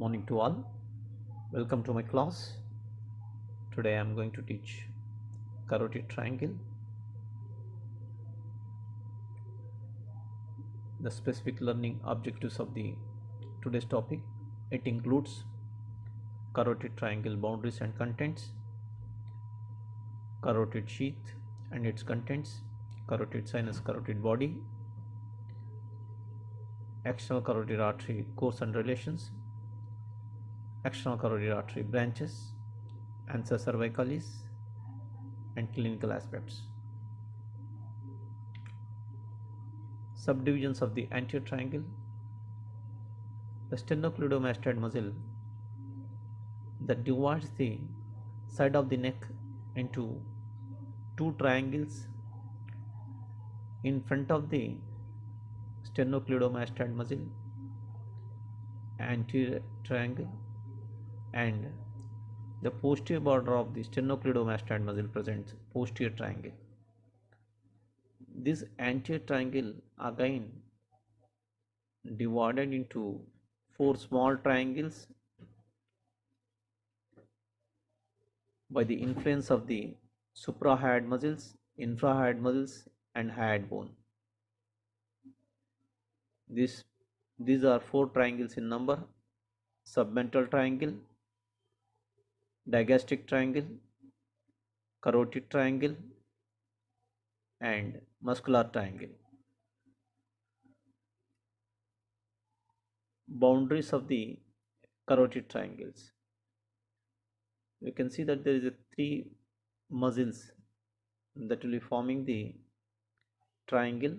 Morning to all. Welcome to my class. Today I am going to teach carotid triangle. The specific learning objectives of the today's topic. It includes carotid triangle boundaries and contents, carotid sheath and its contents, carotid sinus carotid body, external carotid artery course and relations, external carotid artery branches, ansa cervicalis, and clinical aspects. Subdivisions of the anterior triangle. The sternocleidomastoid muscle that divides the side of the neck into two triangles in front of the sternocleidomastoid muscle, anterior triangle, and the posterior border of the sternocleidomastoid muscle presents posterior triangle. This anterior triangle again divided into four small triangles by the influence of the suprahyoid muscles, infrahyoid muscles, and hyoid bone. These are four triangles in number: submental triangle, digastric triangle, carotid triangle, and muscular triangle. Boundaries of the carotid triangles. You can see that there is a three muscles that will be forming the triangle.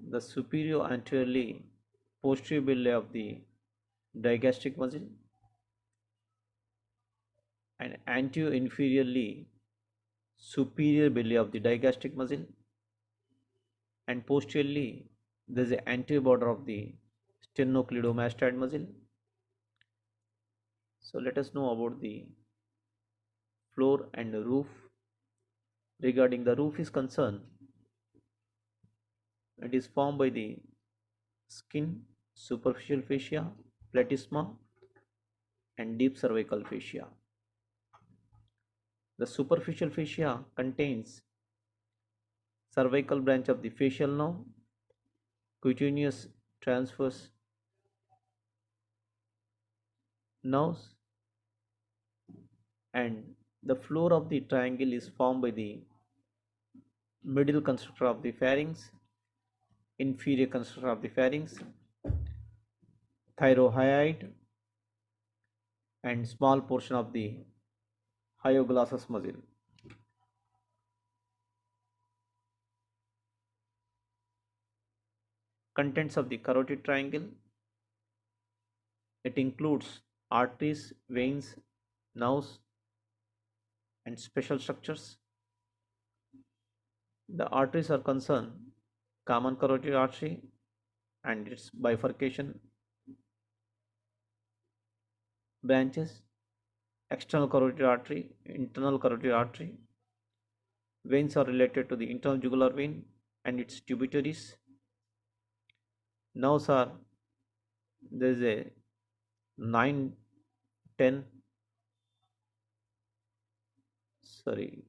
The superior anteriorly posterior belly of the digastric muscle, and anterior inferiorly superior belly of the digastric muscle, and posteriorly there is an anterior border of the sternocleidomastoid muscle. So let us know about the floor and the roof. Regarding the roof is concerned, it is formed by the skin, superficial fascia, platysma, and deep cervical fascia. The superficial fascia contains cervical branch of the facial nerve, cutaneous transverse nerves, and the floor of the triangle is formed by the middle constructor of the pharynx, inferior constructor of the pharynx, thyrohyoid, and small portion of the hyoglossus muscle. Contents of the carotid triangle. It includes arteries, veins, nerves, and special structures. The arteries are concerned common carotid artery and its bifurcation branches, external carotid artery, internal carotid artery. Veins are related to the internal jugular vein and its tributaries. Nerves are, there is a 9, 10, sorry,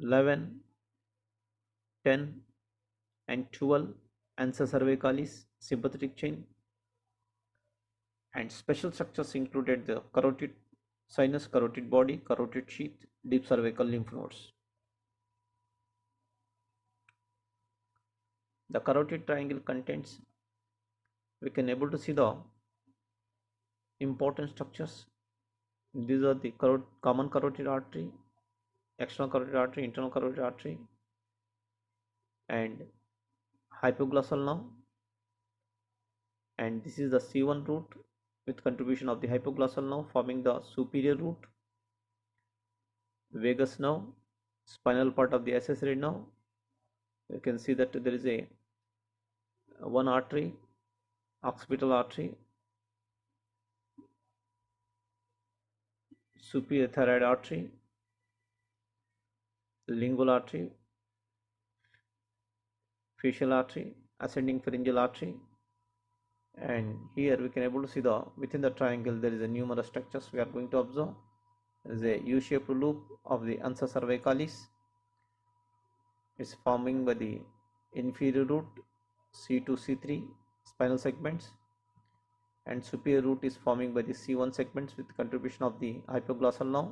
11, 10, and 12 ansa cervicalis sympathetic chain, and special structures included the carotid sinus, carotid body, carotid sheath, deep cervical lymph nodes. The carotid triangle contents, we can able to see the important structures. These are the common carotid artery, external carotid artery, internal carotid artery, and hypoglossal nerve. And this is the C1 root with contribution of the hypoglossal nerve forming the superior root, vagus nerve, spinal part of the accessory nerve. You can see that there is a one artery, occipital artery, superior thyroid artery, lingual artery, facial artery, ascending pharyngeal artery, And here we can able to see the within the triangle there is a numerous structures we are going to observe. There is a U-shaped loop of the ansa cervicalis. It's forming by the inferior root C2 C3 spinal segments, and superior root is forming by the C1 segments with contribution of the hypoglossal nerve.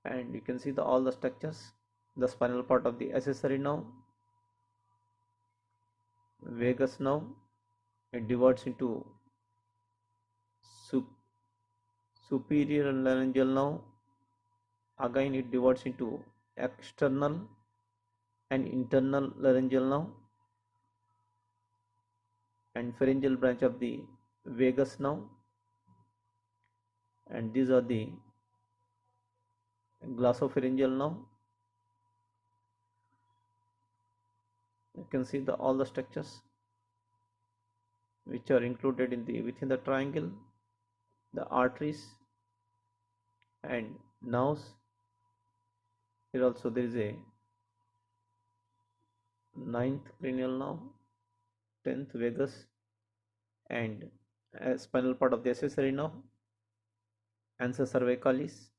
And you can see all the structures, the spinal part of the accessory nerve, vagus nerve. It divides into superior laryngeal nerve. Again it divides into external and internal laryngeal nerve and pharyngeal branch of the vagus nerve, and these are the glossopharyngeal nerve. You can see all the structures which are included in the within the triangle, the arteries and nerves. Here also there is a ninth cranial nerve, 10th vagus, and a spinal part of the accessory nerve, ansa cervicalis,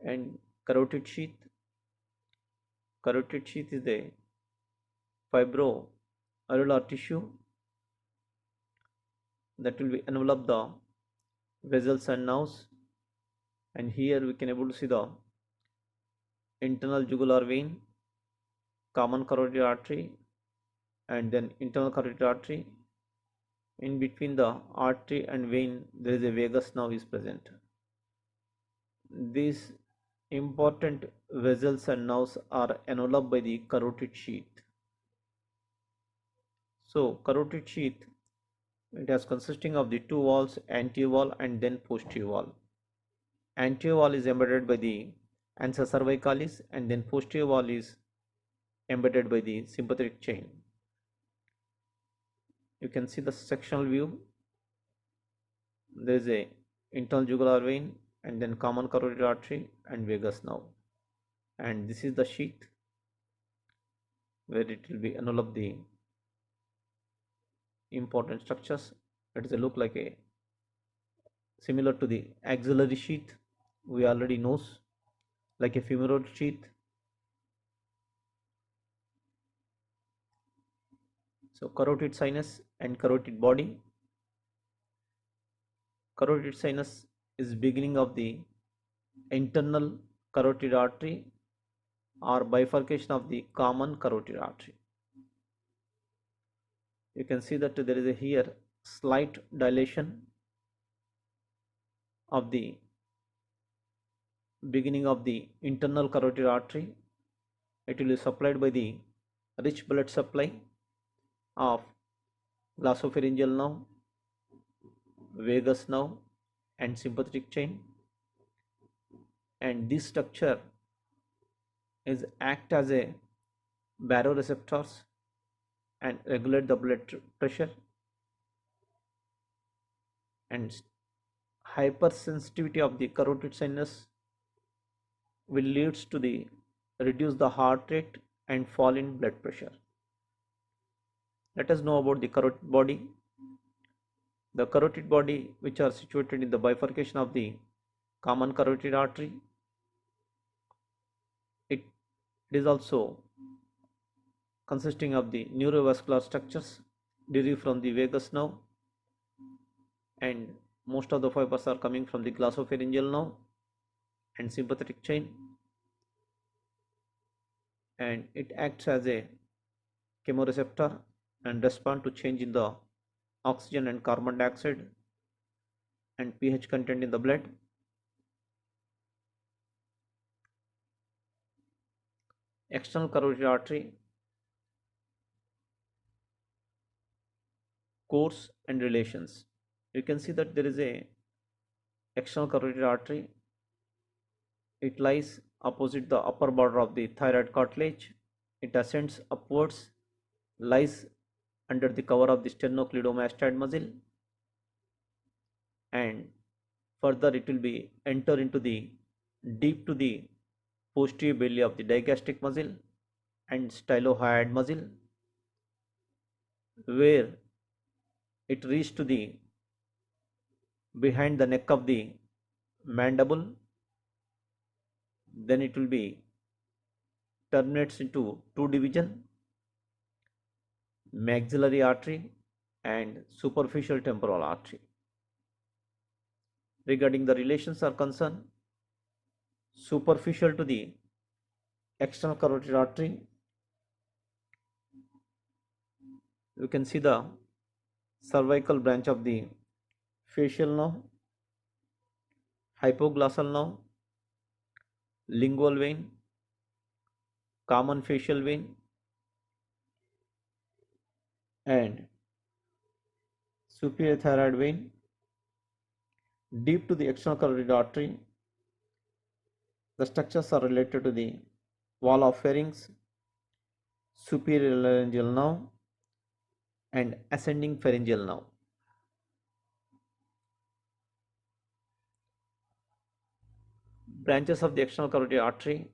and carotid sheath. Carotid sheath is the fibroareolar tissue that will be envelop the vessels and nerves. And here we can able to see the internal jugular vein, common carotid artery, and then internal carotid artery. In between the artery and vein there is a vagus nerve is present. These important vessels and nerves are enveloped by the carotid sheath. So carotid sheath, it has consisting of the two walls, anterior wall and then posterior wall. Anterior wall is embedded by the ansa cervicalis and then posterior wall is embedded by the sympathetic chain. You can see the sectional view. There is a internal jugular vein and then common carotid artery and vagus nerve, and this is the sheath where it will be envelop the important structures. It is a look like a similar to the axillary sheath we already knows, like a femoral sheath. So carotid sinus and carotid body. Carotid sinus is beginning of the internal carotid artery or bifurcation of the common carotid artery. You can see that there is a here slight dilation of the beginning of the internal carotid artery. It will be supplied by the rich blood supply of glossopharyngeal nerve, vagus nerve and sympathetic chain, and this structure is act as a baroreceptors and regulate the blood pressure, and hypersensitivity of the carotid sinus will leads to the reduce the heart rate and fall in blood pressure. Let us know about the carotid body. The carotid body, which are situated in the bifurcation of the common carotid artery, it is also consisting of the neurovascular structures derived from the vagus nerve, and most of the fibers are coming from the glossopharyngeal nerve and sympathetic chain, and it acts as a chemoreceptor and respond to change in the oxygen and carbon dioxide and pH content in the blood. External carotid artery, course and relations. You can see that there is a external carotid artery. It lies opposite the upper border of the thyroid cartilage. It ascends upwards, lies under the cover of the sternocleidomastoid muscle, and further it will be enter into the deep to the posterior belly of the digastric muscle, and stylohyoid muscle, where it reaches to the behind the neck of the mandible. Then it will be terminates into two division, maxillary artery and superficial temporal artery. Regarding the relations are concerned, superficial to the external carotid artery, you can see the cervical branch of the facial nerve, hypoglossal nerve, lingual vein, common facial vein, and superior thyroid vein. Deep to the external carotid artery, the structures are related to the wall of pharynx, superior laryngeal nerve, and ascending pharyngeal nerve. Branches of the external carotid artery,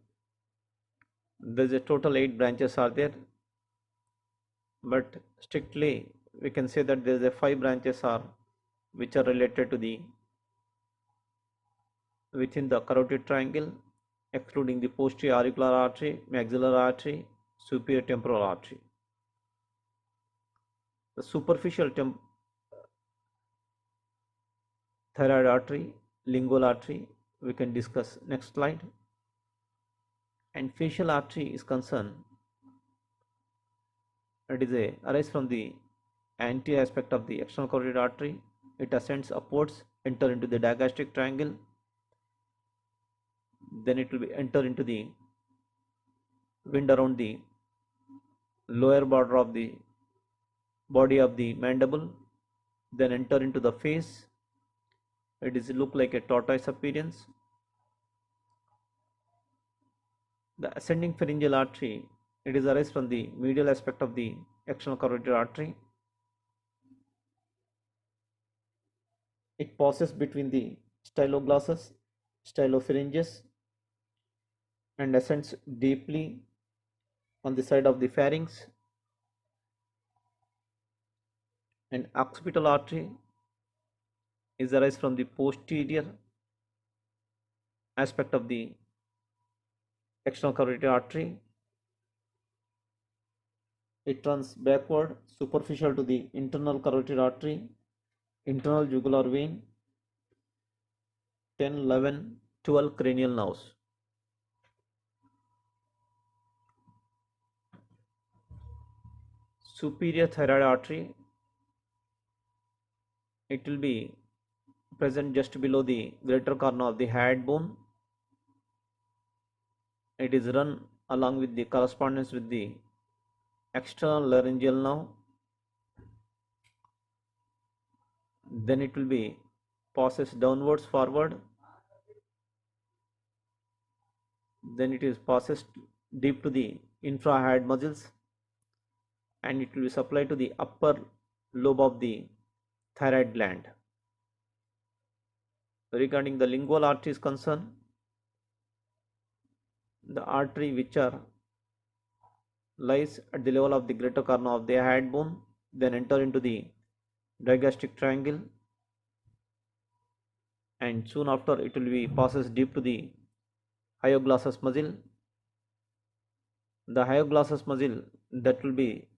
there is a total 8 branches are there, but strictly we can say that there is a 5 branches are which are related to the within the carotid triangle, excluding the posterior auricular artery, maxillary artery, superior temporal artery. The superficial thyroid artery, lingual artery, we can discuss next slide. And facial artery is concerned, it is a arise from the anterior aspect of the external carotid artery. It ascends upwards, enter into the digastric triangle, then it will be enter into the wind around the lower border of the body of the mandible, then enter into the face. It is look like a tortoise appearance. The ascending pharyngeal artery, it is arise from the medial aspect of the external carotid artery. It passes between the styloglossus, stylopharyngeus, and ascends deeply on the side of the pharynx. And occipital artery is arise from the posterior aspect of the external carotid artery. It runs backward, superficial to the internal carotid artery, internal jugular vein, 10, 11, 12 cranial nerves. Superior thyroid artery, it will be present just below the greater corner of the hyoid bone. It is run along with the correspondence with the external laryngeal nerve. Then it will be passes downwards forward. Then it is passes deep to the infrahyoid muscles, and it will be supplied to the upper lobe of the thyroid gland. Regarding the lingual artery is concerned, the artery which are lies at the level of the greater corner of the hyoid bone, then enter into the digastric triangle, and soon after it will be passes deep to the hyoglossus muscle. The hyoglossus muscle that will be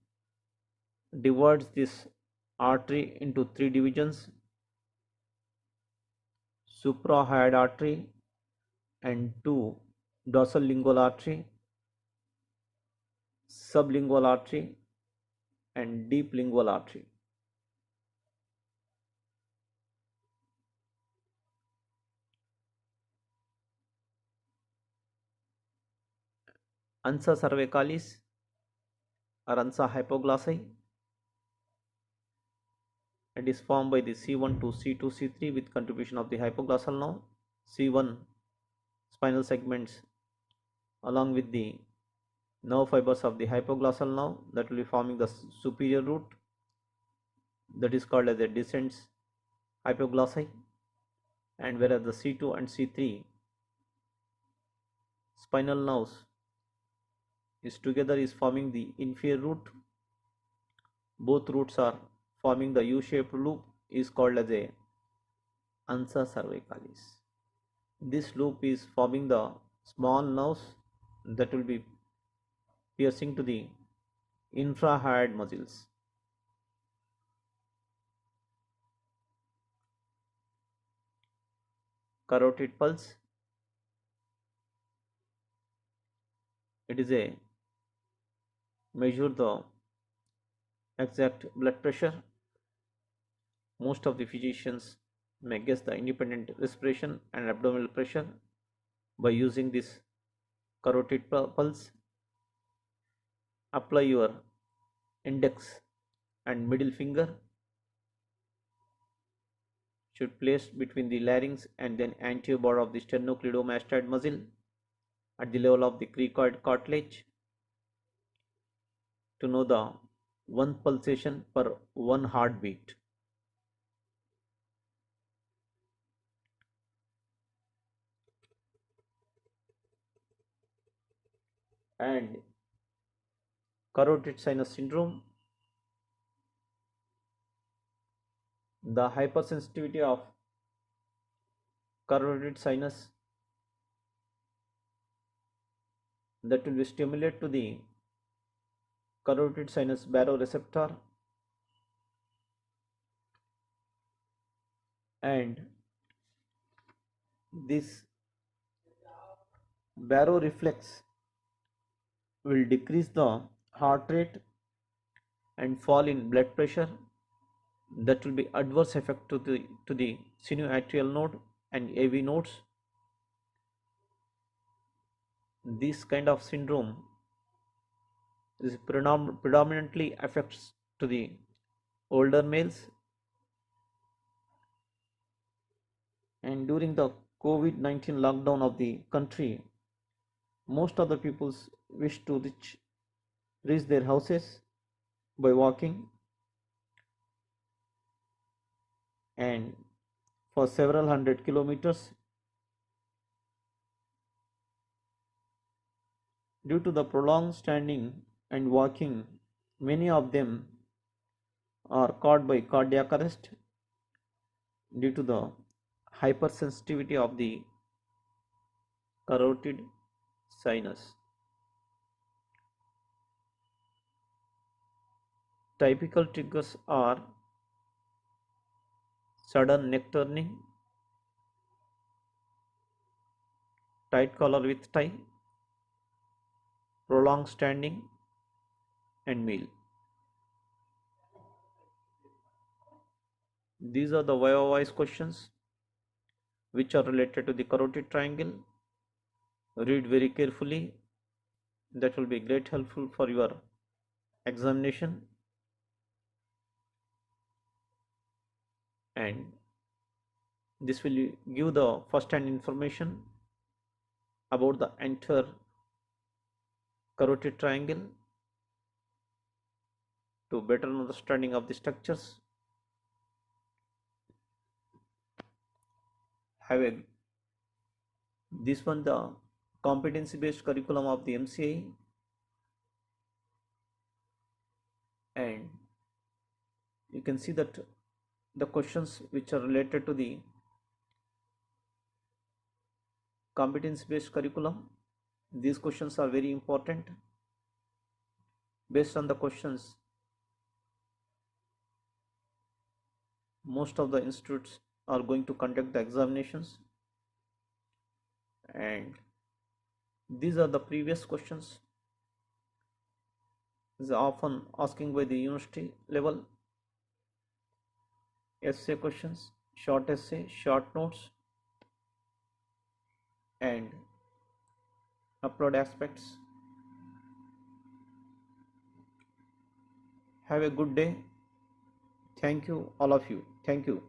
divides this artery into three divisions: suprahyoid artery and two dorsal lingual artery, sublingual artery, and deep lingual artery. Ansa cervicalis or Ansa hypoglossy, it is formed by the C1 to C2 C3 with contribution of the hypoglossal nerve. C1 spinal segments along with the nerve fibers of the hypoglossal nerve that will be forming the superior root, that is called as a descends hypoglossy, and whereas the C2 and C3 spinal nerves is together is forming the inferior root. Both roots are forming the U-shaped loop is called as a ansa cervicalis. This loop is forming the small nerves that will be piercing to the infrahyoid muscles. Carotid pulse. It is a measure the exact blood pressure. Most of the physicians may guess the independent respiration and abdominal pressure by using this carotid pulse. Apply your index and middle finger should place between the larynx and then anterior border of the sternocleidomastoid muscle at the level of the cricoid cartilage to know the one pulsation per one heartbeat. And carotid sinus syndrome, the hypersensitivity of carotid sinus that will be stimulate to the carotid sinus baroreceptor, and this baroreflex will decrease the heart rate and fall in blood pressure. That will be adverse effect to the sinoatrial node and AV nodes. This kind of syndrome is predominantly affects to the older males, and during the COVID-19 lockdown of the country, most of the peoples wish to reach their houses by walking, and for several hundred kilometers. Due to the prolonged standing and walking, many of them are caught by cardiac arrest due to the hypersensitivity of the carotid sinus. Typical triggers are sudden neck turning, tight collar with tie, prolonged standing, and meal. These are the wise questions which are related to the carotid triangle. Read very carefully. That will be great helpful for your examination, and this will give the first hand information about the entire carotid triangle to better understanding of the structures. Have a this one the competency based curriculum of the MCI, and you can see that the questions which are related to the competence based curriculum, these questions are very important. Based on the questions, most of the institutes are going to conduct the examinations, and these are the previous questions is often asking by the university level. Essay questions, short essay, short notes, and upload aspects. Have a good day. Thank you, all of you. Thank you.